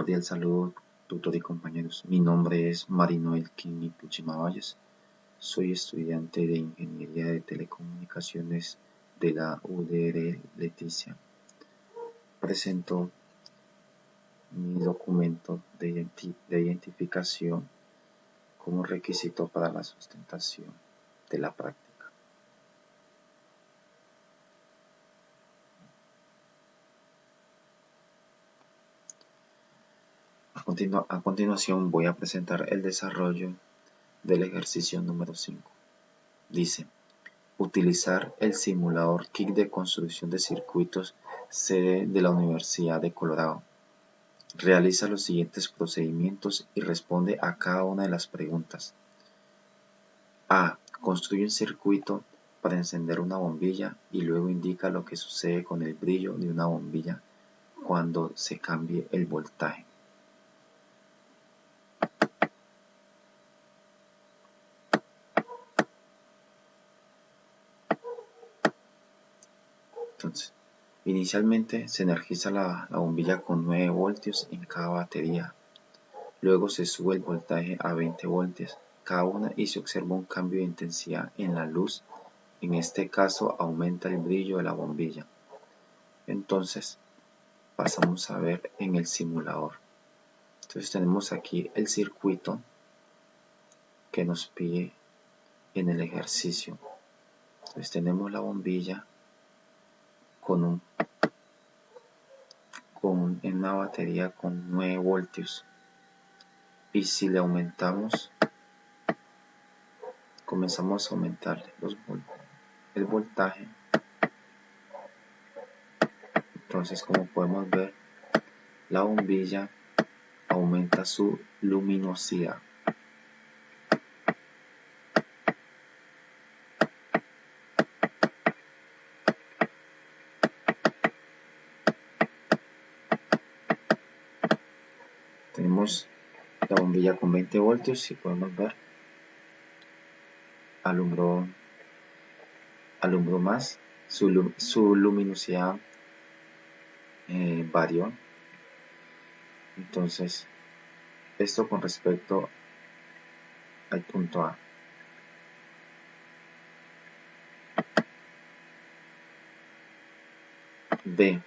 cordial saludo, tutor y compañeros. Mi nombre es Marinoel Kini Puchimavalles. Soy estudiante de Ingeniería de Telecomunicaciones de la UDR Leticia. Presento mi documento de identificación como requisito para la sustentación de la práctica. A continuación voy a presentar el desarrollo del ejercicio número 5. Dice: utilizar el simulador kit de construcción de circuitos sede de la Universidad de Colorado. Realiza los siguientes procedimientos y responde a cada una de las preguntas. A. Construye un circuito para encender una bombilla y luego indica lo que sucede con el brillo de una bombilla cuando se cambie el voltaje. Entonces, inicialmente se energiza la bombilla con 9 voltios en cada batería. Luego se sube el voltaje a 20 voltios cada una y se observa un cambio de intensidad en la luz. En este caso aumenta el brillo de la bombilla. Entonces pasamos a ver en el simulador. Entonces tenemos aquí el circuito que nos pide en el ejercicio. Entonces tenemos la bombilla en una batería con 9 voltios. Y si le aumentamos, comenzamos a aumentar el voltaje. Entonces, como podemos ver, la bombilla aumenta su luminosidad. Tenemos la bombilla con 20 voltios, si podemos ver, alumbró más, su luminosidad varió. Entonces, esto con respecto al punto A. B.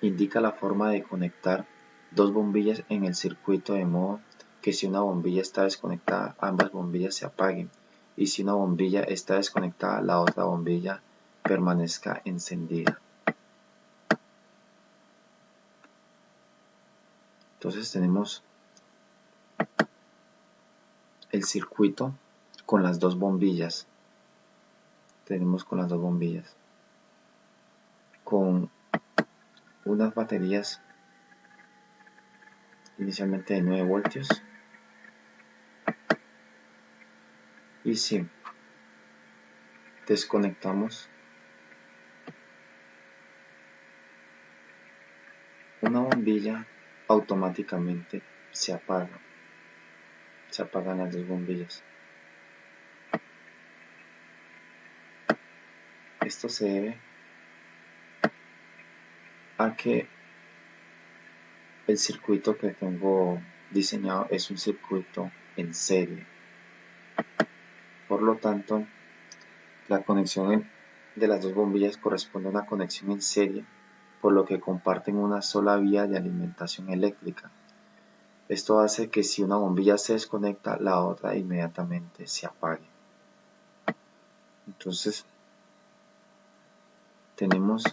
Indica la forma de conectar dos bombillas en el circuito de modo que si una bombilla está desconectada, ambas bombillas se apaguen, y si una bombilla está desconectada, la otra bombilla permanezca encendida. Entonces tenemos el circuito con las dos bombillas. Con unas baterías inicialmente de 9 voltios. Y si desconectamos una bombilla, automáticamente se apagan las dos bombillas. Esto se debe a que el circuito que tengo diseñado es un circuito en serie. Por lo tanto, la conexión de las dos bombillas corresponde a una conexión en serie, por lo que comparten una sola vía de alimentación eléctrica. Esto hace que si una bombilla se desconecta, la otra inmediatamente se apague. Entonces, tenemos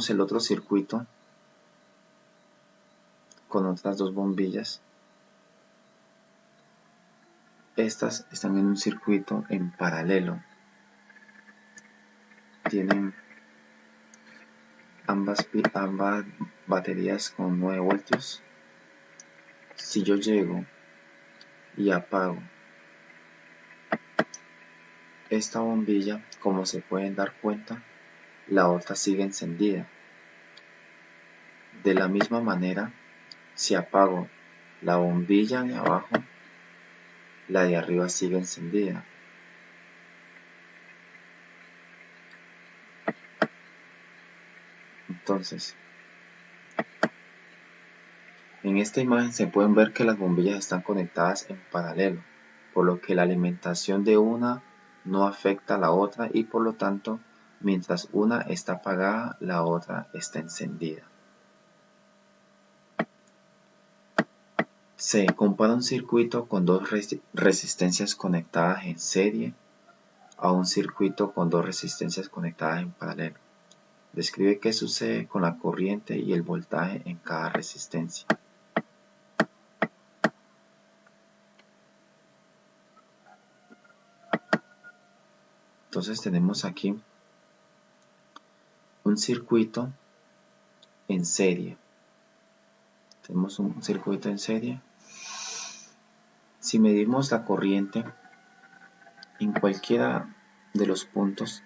el otro circuito con otras dos bombillas. Estas están en un circuito en paralelo. Tienen ambas baterías con 9 voltios. Si yo llego y apago esta bombilla, como se pueden dar cuenta, la otra sigue encendida. De la misma manera, si apago la bombilla de abajo, la de arriba sigue encendida. Entonces, en esta imagen se pueden ver que las bombillas están conectadas en paralelo, por lo que la alimentación de una no afecta a la otra y por lo tanto, mientras una está apagada, la otra está encendida. Se compara un circuito con dos resistencias conectadas en serie a un circuito con dos resistencias conectadas en paralelo. Describe qué sucede con la corriente y el voltaje en cada resistencia. Entonces tenemos aquí un circuito en serie. Tenemos un circuito en serie. Si medimos la corriente en cualquiera de los puntos,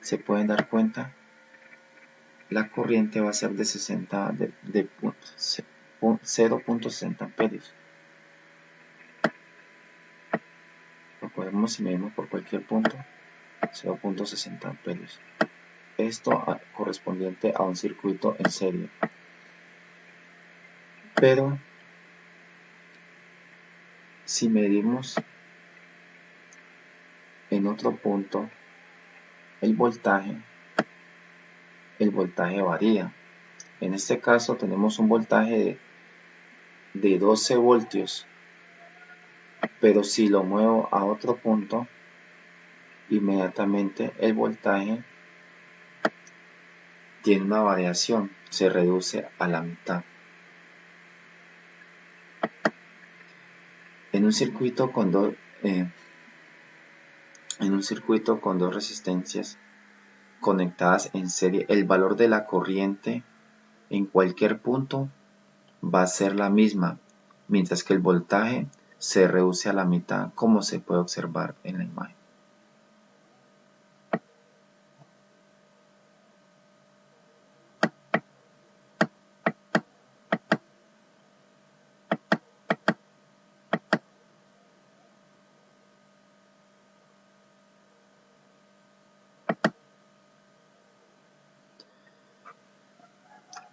se pueden dar cuenta, la corriente va a ser de 0.60 amperios. Lo podemos, si medimos por cualquier punto, 0.60 amperios. Esto correspondiente a un circuito en serie. Pero si medimos en otro punto el voltaje varía. En este caso tenemos un voltaje de 12 voltios, pero si lo muevo a otro punto, inmediatamente el voltaje tiene una variación, se reduce a la mitad. En un circuito con dos resistencias conectadas en serie, el valor de la corriente en cualquier punto va a ser la misma, mientras que el voltaje se reduce a la mitad, como se puede observar en la imagen.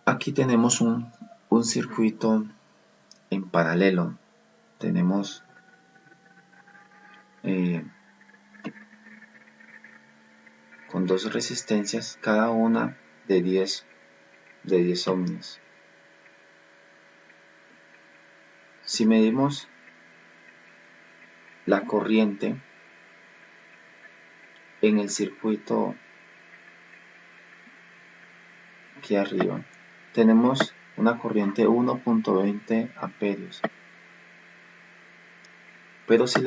Aquí tenemos un circuito en paralelo. Tenemos con dos resistencias, cada una de 10 ohmios. Si medimos la corriente en el circuito aquí arriba, tenemos una corriente 1.20 amperios. Pero si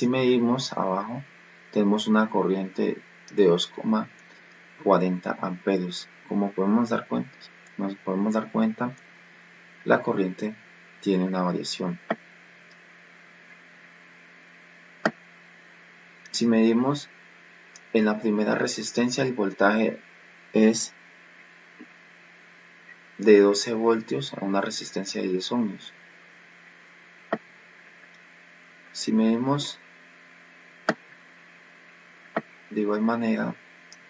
medimos abajo, tenemos una corriente de 2.40 amperios. Como nos podemos dar cuenta, la corriente tiene una variación. Si medimos en la primera resistencia, el voltaje es de 12 voltios a una resistencia de 10 ohmios. Si medimos de igual manera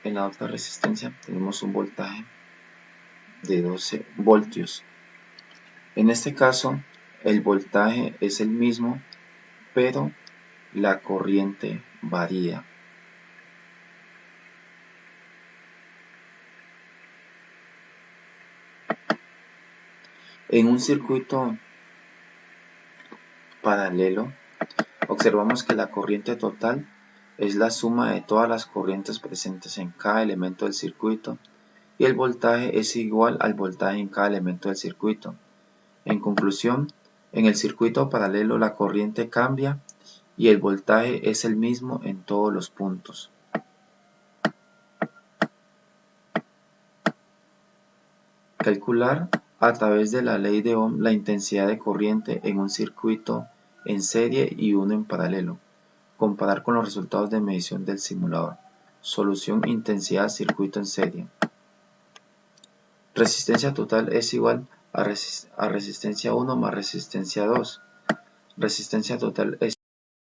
en la otra resistencia, tenemos un voltaje de 12 voltios. En este caso, el voltaje es el mismo, pero la corriente varía. En un circuito paralelo, observamos que la corriente total es la suma de todas las corrientes presentes en cada elemento del circuito y el voltaje es igual al voltaje en cada elemento del circuito. En conclusión, en el circuito paralelo la corriente cambia y el voltaje es el mismo en todos los puntos. Calcular a través de la ley de Ohm la intensidad de corriente en un circuito en serie y uno en paralelo. Comparar con los resultados de medición del simulador. Solución: intensidad circuito en serie. Resistencia total es igual a resistencia 1 más resistencia 2. Resistencia total es